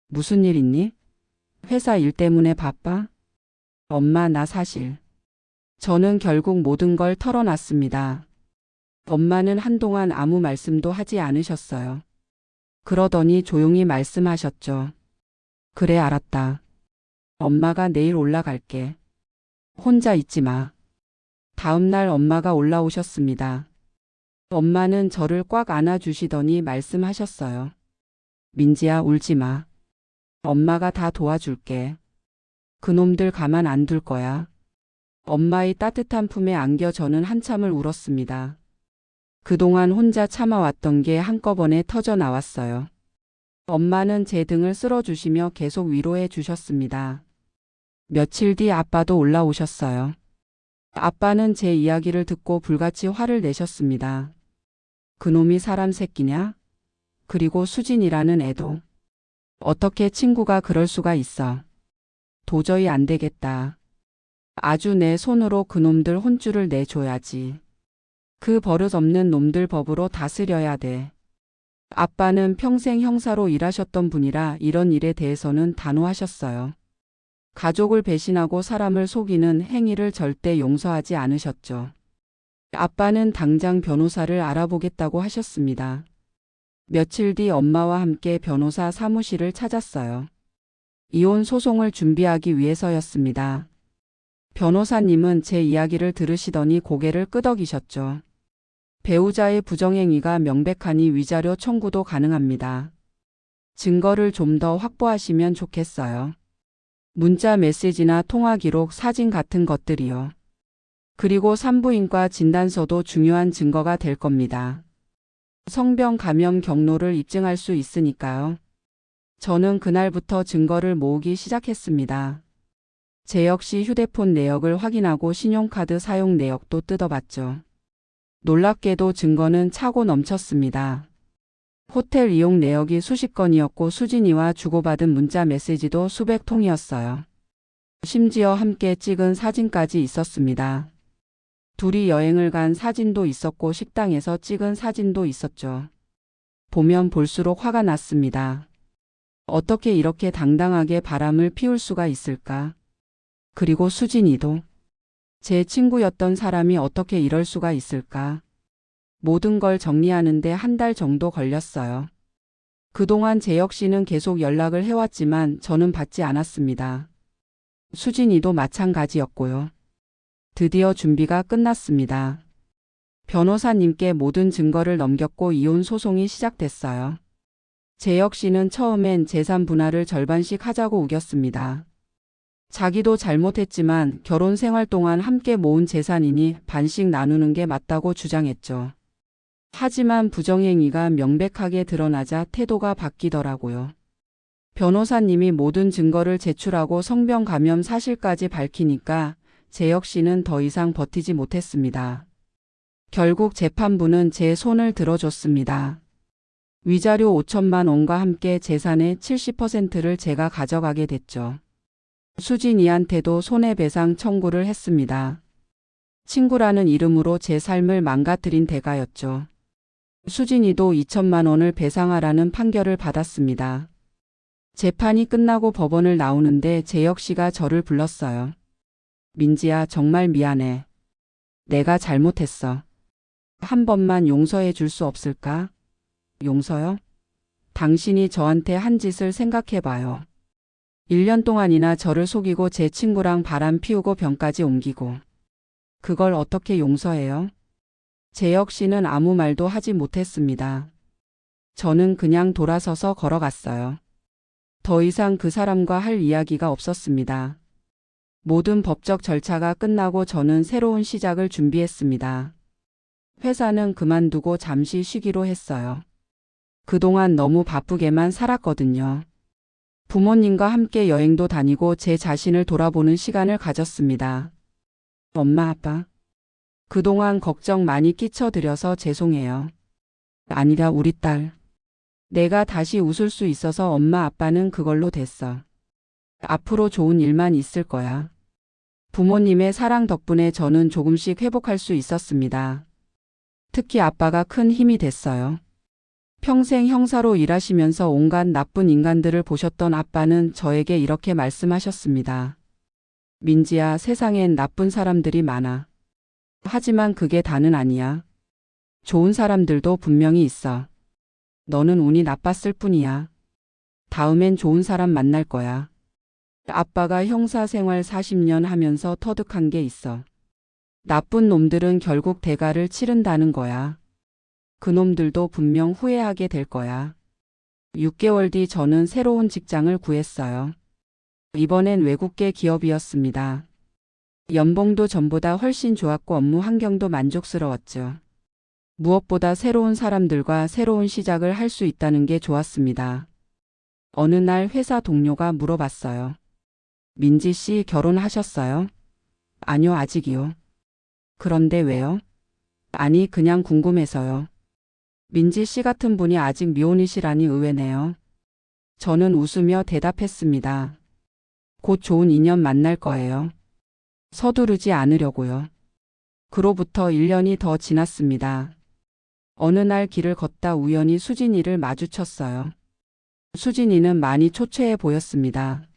무슨 일 있니? 회사 일 때문에 바빠? 엄마, 나 사실. 저는 결국 모든 걸 털어놨습니다. 엄마는 한동안 아무 말씀도 하지 않으셨어요. 그러더니 조용히 말씀하셨죠. 그래, 알았다. 엄마가 내일 올라갈게. 혼자 있지 마. 다음 날 엄마가 올라오셨습니다. 엄마는 저를 꽉 안아주시더니 말씀하셨어요. 민지야, 울지 마. 엄마가 다 도와줄게. 그놈들 가만 안 둘 거야. 엄마의 따뜻한 품에 안겨 저는 한참을 울었습니다. 그동안 혼자 참아왔던 게 한꺼번에 터져 나왔어요. 엄마는 제 등을 쓸어주시며 계속 위로해 주셨습니다. 며칠 뒤 아빠도 올라오셨어요. 아빠는 제 이야기를 듣고 불같이 화를 내셨습니다. 그놈이 사람 새끼냐? 그리고 수진이라는 애도. 어떻게 친구가 그럴 수가 있어. 도저히 안 되겠다. 아주 내 손으로 그놈들 혼쭐을 내줘야지. 그 버릇 없는 놈들 법으로 다스려야 돼. 아빠는 평생 형사로 일하셨던 분이라 이런 일에 대해서는 단호하셨어요. 가족을 배신하고 사람을 속이는 행위를 절대 용서하지 않으셨죠. 아빠는 당장 변호사를 알아보겠다고 하셨습니다. 며칠 뒤 엄마와 함께 변호사 사무실을 찾았어요. 이혼 소송을 준비하기 위해서였습니다. 변호사님은 제 이야기를 들으시더니 고개를 끄덕이셨죠. 배우자의 부정행위가 명백하니 위자료 청구도 가능합니다. 증거를 좀 더 확보하시면 좋겠어요. 문자 메시지나 통화 기록, 사진 같은 것들이요. 그리고 산부인과 진단서도 중요한 증거가 될 겁니다. 성병 감염 경로를 입증할 수 있으니까요. 저는 그날부터 증거를 모으기 시작했습니다. 재혁 씨 휴대폰 내역을 확인하고 신용카드 사용 내역도 뜯어봤죠. 놀랍게도 증거는 차고 넘쳤습니다. 호텔 이용 내역이 수십 건이었고 수진이와 주고받은 문자 메시지도 수백 통이었어요. 심지어 함께 찍은 사진까지 있었습니다. 둘이 여행을 간 사진도 있었고 식당에서 찍은 사진도 있었죠. 보면 볼수록 화가 났습니다. 어떻게 이렇게 당당하게 바람을 피울 수가 있을까? 그리고 수진이도. 제 친구였던 사람이 어떻게 이럴 수가 있을까? 모든 걸 정리하는데 한 달 정도 걸렸어요. 그동안 재혁 씨는 계속 연락을 해왔지만 저는 받지 않았습니다. 수진이도 마찬가지였고요. 드디어 준비가 끝났습니다. 변호사님께 모든 증거를 넘겼고 이혼 소송이 시작됐어요. 재혁 씨는 처음엔 재산 분할을 절반씩 하자고 우겼습니다. 자기도 잘못했지만 결혼 생활 동안 함께 모은 재산이니 반씩 나누는 게 맞다고 주장했죠. 하지만 부정행위가 명백하게 드러나자 태도가 바뀌더라고요. 변호사님이 모든 증거를 제출하고 성병 감염 사실까지 밝히니까 재혁 씨는 더 이상 버티지 못했습니다. 결국 재판부는 제 손을 들어줬습니다. 위자료 5천만 원과 함께 재산의 70%를 제가 가져가게 됐죠. 수진이한테도 손해배상 청구를 했습니다. 친구라는 이름으로 제 삶을 망가뜨린 대가였죠. 수진이도 2천만 원을 배상하라는 판결을 받았습니다. 재판이 끝나고 법원을 나오는데 재혁 씨가 저를 불렀어요. 민지야, 정말 미안해. 내가 잘못했어. 한 번만 용서해 줄 수 없을까? 용서요? 당신이 저한테 한 짓을 생각해봐요. 1년 동안이나 저를 속이고 제 친구랑 바람 피우고 병까지 옮기고. 그걸 어떻게 용서해요? 재혁 씨는 아무 말도 하지 못했습니다. 저는 그냥 돌아서서 걸어갔어요. 더 이상 그 사람과 할 이야기가 없었습니다. 모든 법적 절차가 끝나고 저는 새로운 시작을 준비했습니다. 회사는 그만두고 잠시 쉬기로 했어요. 그동안 너무 바쁘게만 살았거든요. 부모님과 함께 여행도 다니고 제 자신을 돌아보는 시간을 가졌습니다. 엄마, 아빠. 그동안 걱정 많이 끼쳐드려서 죄송해요. 아니다, 우리 딸. 내가 다시 웃을 수 있어서 엄마 아빠는 그걸로 됐어. 앞으로 좋은 일만 있을 거야. 부모님의 사랑 덕분에 저는 조금씩 회복할 수 있었습니다. 특히 아빠가 큰 힘이 됐어요. 평생 형사로 일하시면서 온갖 나쁜 인간들을 보셨던 아빠는 저에게 이렇게 말씀하셨습니다. 민지야, 세상엔 나쁜 사람들이 많아. 하지만 그게 다는 아니야. 좋은 사람들도 분명히 있어. 너는 운이 나빴을 뿐이야. 다음엔 좋은 사람 만날 거야. 아빠가 형사 생활 40년 하면서 터득한 게 있어. 나쁜 놈들은 결국 대가를 치른다는 거야. 그놈들도 분명 후회하게 될 거야. 6개월 뒤 저는 새로운 직장을 구했어요. 이번엔 외국계 기업이었습니다. 연봉도 전보다 훨씬 좋았고 업무 환경도 만족스러웠죠. 무엇보다 새로운 사람들과 새로운 시작을 할 수 있다는 게 좋았습니다. 어느 날 회사 동료가 물어봤어요. 민지 씨 결혼하셨어요? 아니요, 아직이요. 그런데 왜요? 아니, 그냥 궁금해서요. 민지 씨 같은 분이 아직 미혼이시라니 의외네요. 저는 웃으며 대답했습니다. 곧 좋은 인연 만날 거예요. 서두르지 않으려고요. 그로부터 1년이 더 지났습니다. 어느 날 길을 걷다 우연히 수진이를 마주쳤어요. 수진이는 많이 초췌해 보였습니다.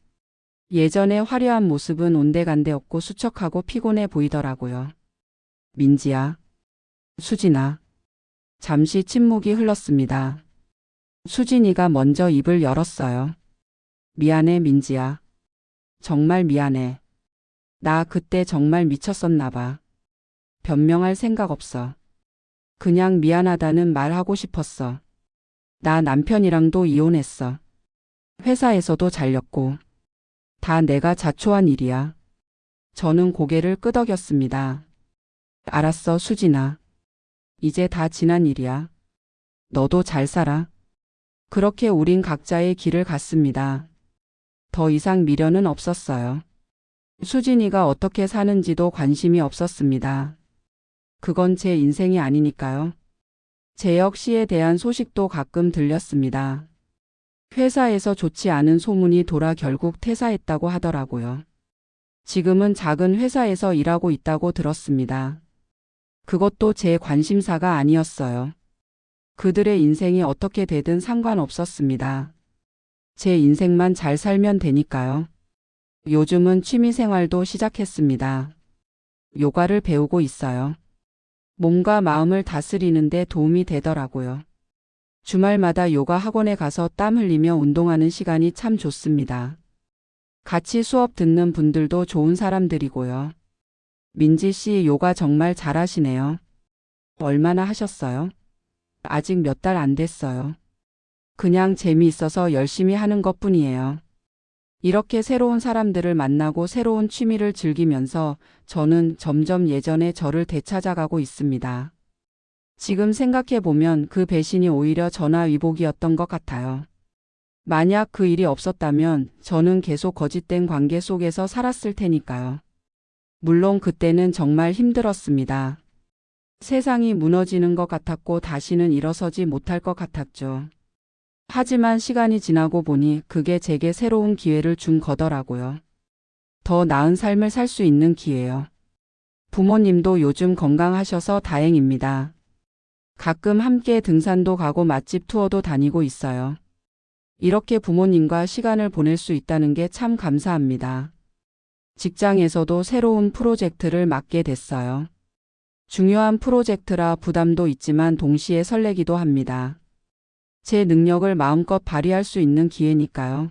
예전의 화려한 모습은 온데간데 없고 수척하고 피곤해 보이더라고요. 민지야. 수진아. 잠시 침묵이 흘렀습니다. 수진이가 먼저 입을 열었어요. 미안해, 민지야. 정말 미안해. 나 그때 정말 미쳤었나 봐. 변명할 생각 없어. 그냥 미안하다는 말 하고 싶었어. 나 남편이랑도 이혼했어. 회사에서도 잘렸고. 다 내가 자초한 일이야. 저는 고개를 끄덕였습니다. 알았어, 수진아. 이제 다 지난 일이야. 너도 잘 살아. 그렇게 우린 각자의 길을 갔습니다. 더 이상 미련은 없었어요. 수진이가 어떻게 사는지도 관심이 없었습니다. 그건 제 인생이 아니니까요. 재혁 씨에 대한 소식도 가끔 들렸습니다. 회사에서 좋지 않은 소문이 돌아 결국 퇴사했다고 하더라고요. 지금은 작은 회사에서 일하고 있다고 들었습니다. 그것도 제 관심사가 아니었어요. 그들의 인생이 어떻게 되든 상관없었습니다. 제 인생만 잘 살면 되니까요. 요즘은 취미생활도 시작했습니다. 요가를 배우고 있어요. 몸과 마음을 다스리는 데 도움이 되더라고요. 주말마다 요가 학원에 가서 땀 흘리며 운동하는 시간이 참 좋습니다. 같이 수업 듣는 분들도 좋은 사람들이고요. 민지 씨 요가 정말 잘하시네요. 얼마나 하셨어요? 아직 몇 달 안 됐어요. 그냥 재미있어서 열심히 하는 것뿐이에요. 이렇게 새로운 사람들을 만나고 새로운 취미를 즐기면서 저는 점점 예전의 저를 되찾아가고 있습니다. 지금 생각해보면 그 배신이 오히려 전화위복이었던 것 같아요. 만약 그 일이 없었다면 저는 계속 거짓된 관계 속에서 살았을 테니까요. 물론 그때는 정말 힘들었습니다. 세상이 무너지는 것 같았고 다시는 일어서지 못할 것 같았죠. 하지만 시간이 지나고 보니 그게 제게 새로운 기회를 준 거더라고요. 더 나은 삶을 살 수 있는 기회요. 부모님도 요즘 건강하셔서 다행입니다. 가끔 함께 등산도 가고 맛집 투어도 다니고 있어요. 이렇게 부모님과 시간을 보낼 수 있다는 게 참 감사합니다. 직장에서도 새로운 프로젝트를 맡게 됐어요. 중요한 프로젝트라 부담도 있지만 동시에 설레기도 합니다. 제 능력을 마음껏 발휘할 수 있는 기회니까요.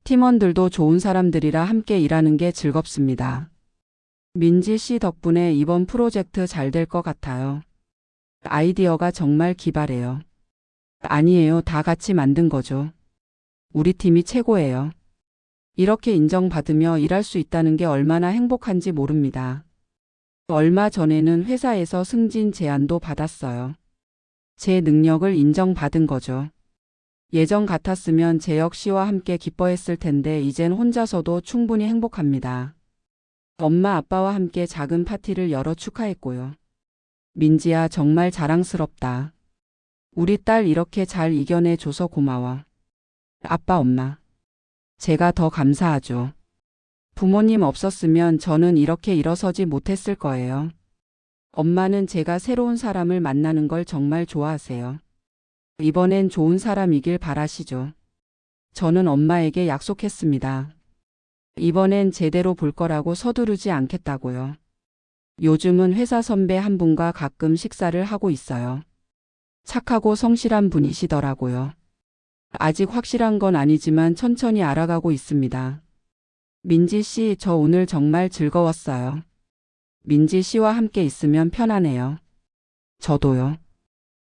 팀원들도 좋은 사람들이라 함께 일하는 게 즐겁습니다. 민지 씨 덕분에 이번 프로젝트 잘 될 것 같아요. 아이디어가 정말 기발해요. 아니에요. 다 같이 만든 거죠. 우리 팀이 최고예요. 이렇게 인정받으며 일할 수 있다는 게 얼마나 행복한지 모릅니다. 얼마 전에는 회사에서 승진 제안도 받았어요. 제 능력을 인정받은 거죠. 예전 같았으면 재혁 씨와 함께 기뻐했을 텐데 이젠 혼자서도 충분히 행복합니다. 엄마 아빠와 함께 작은 파티를 열어 축하했고요. 민지야, 정말 자랑스럽다. 우리 딸 이렇게 잘 이겨내줘서 고마워. 아빠, 엄마. 제가 더 감사하죠. 부모님 없었으면 저는 이렇게 일어서지 못했을 거예요. 엄마는 제가 새로운 사람을 만나는 걸 정말 좋아하세요. 이번엔 좋은 사람이길 바라시죠. 저는 엄마에게 약속했습니다. 이번엔 제대로 볼 거라고 서두르지 않겠다고요. 요즘은 회사 선배 한 분과 가끔 식사를 하고 있어요. 착하고 성실한 분이시더라고요. 아직 확실한 건 아니지만 천천히 알아가고 있습니다. 민지 씨, 저 오늘 정말 즐거웠어요. 민지 씨와 함께 있으면 편하네요. 저도요.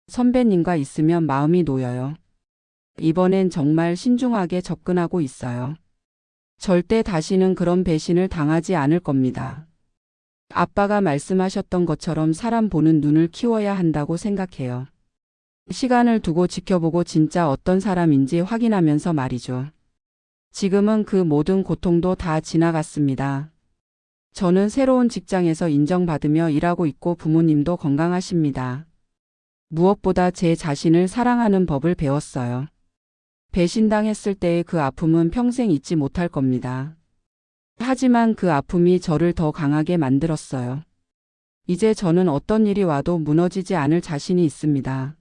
선배님과 있으면 마음이 놓여요. 이번엔 정말 신중하게 접근하고 있어요. 절대 다시는 그런 배신을 당하지 않을 겁니다. 아빠가 말씀하셨던 것처럼 사람 보는 눈을 키워야 한다고 생각해요. 시간을 두고 지켜보고 진짜 어떤 사람인지 확인하면서 말이죠. 지금은 그 모든 고통도 다 지나갔습니다. 저는 새로운 직장에서 인정받으며 일하고 있고 부모님도 건강하십니다. 무엇보다 제 자신을 사랑하는 법을 배웠어요. 배신당했을 때의 그 아픔은 평생 잊지 못할 겁니다. 하지만 그 아픔이 저를 더 강하게 만들었어요. 이제 저는 어떤 일이 와도 무너지지 않을 자신이 있습니다.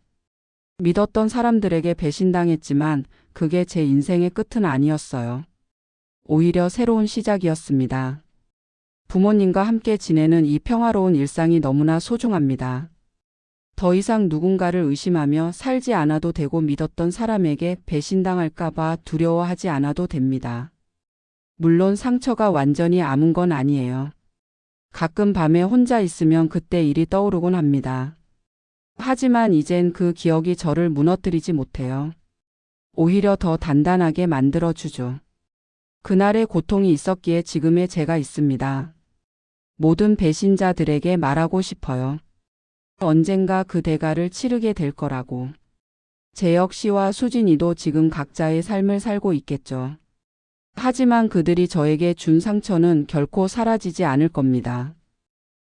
믿었던 사람들에게 배신당했지만 그게 제 인생의 끝은 아니었어요. 오히려 새로운 시작이었습니다. 부모님과 함께 지내는 이 평화로운 일상이 너무나 소중합니다. 더 이상 누군가를 의심하며 살지 않아도 되고 믿었던 사람에게 배신당할까봐 두려워하지 않아도 됩니다. 물론 상처가 완전히 아문 건 아니에요. 가끔 밤에 혼자 있으면 그때 일이 떠오르곤 합니다. 하지만 이젠 그 기억이 저를 무너뜨리지 못해요. 오히려 더 단단하게 만들어주죠. 그날의 고통이 있었기에 지금의 제가 있습니다. 모든 배신자들에게 말하고 싶어요. 언젠가 그 대가를 치르게 될 거라고. 재혁 씨와 수진이도 지금 각자의 삶을 살고 있겠죠. 하지만 그들이 저에게 준 상처는 결코 사라지지 않을 겁니다.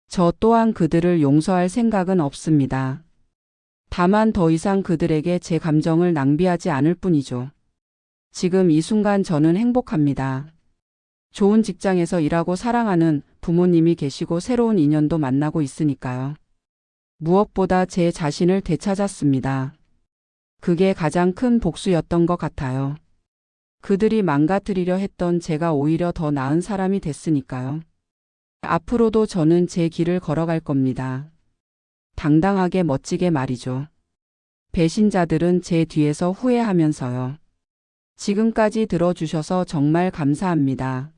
저 또한 그들을 용서할 생각은 없습니다. 다만 더 이상 그들에게 제 감정을 낭비하지 않을 뿐이죠. 지금 이 순간 저는 행복합니다. 좋은 직장에서 일하고 사랑하는 부모님이 계시고 새로운 인연도 만나고 있으니까요. 무엇보다 제 자신을 되찾았습니다. 그게 가장 큰 복수였던 것 같아요. 그들이 망가뜨리려 했던 제가 오히려 더 나은 사람이 됐으니까요. 앞으로도 저는 제 길을 걸어갈 겁니다. 당당하게 멋지게 말이죠. 배신자들은 제 뒤에서 후회하면서요. 지금까지 들어주셔서 정말 감사합니다.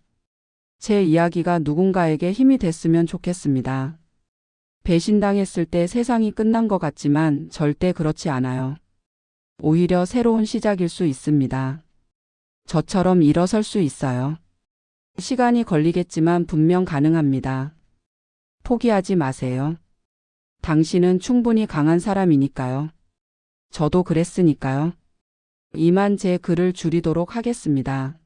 제 이야기가 누군가에게 힘이 됐으면 좋겠습니다. 배신당했을 때 세상이 끝난 것 같지만 절대 그렇지 않아요. 오히려 새로운 시작일 수 있습니다. 저처럼 일어설 수 있어요. 시간이 걸리겠지만 분명 가능합니다. 포기하지 마세요. 당신은 충분히 강한 사람이니까요. 저도 그랬으니까요. 이만 제 글을 줄이도록 하겠습니다.